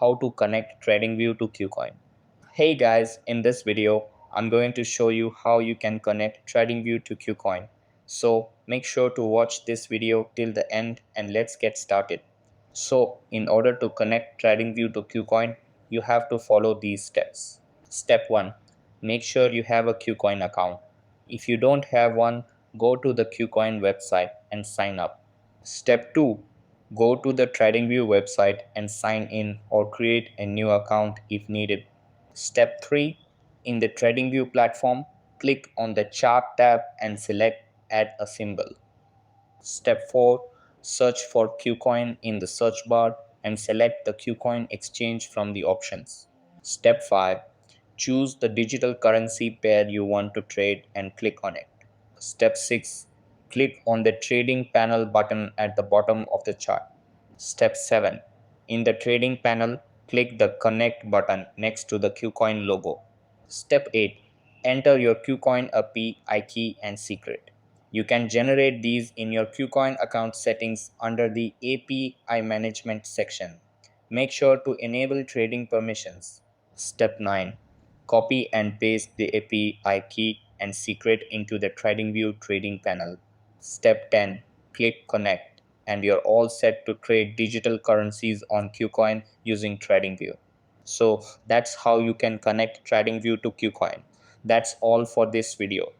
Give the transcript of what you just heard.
how to connect TradingView to Kucoin. Hey guys, in this video, I'm going to show you how you can connect TradingView to Kucoin. So make sure to watch this video till the end and let's get started. So in order to connect TradingView to Kucoin, you have to follow these steps. Step 1. Make sure you have a Kucoin account. If you don't have one, go to the Kucoin website and sign up. Step 2. Go to the TradingView website and sign in or create a new account if needed. Step 3. In the TradingView platform, click on the Chart tab and select Add a symbol. Step 4. Search for Kucoin in the search bar and select the Kucoin exchange from the options. Step 5. Choose the digital currency pair you want to trade and click on it. Step 6. Click on the trading panel button at the bottom of the chart. Step 7. In the trading panel, click the connect button next to the Kucoin logo. Step 8. Enter your Kucoin API key and secret. You can generate these in your Kucoin account settings under the API management section. Make sure to enable trading permissions. Step 9. Copy and paste the API key and secret into the TradingView trading panel. Step 10. Click connect and you're all set to trade digital currencies on Kucoin using TradingView. So that's how you can connect TradingView to Kucoin. That's all for this video.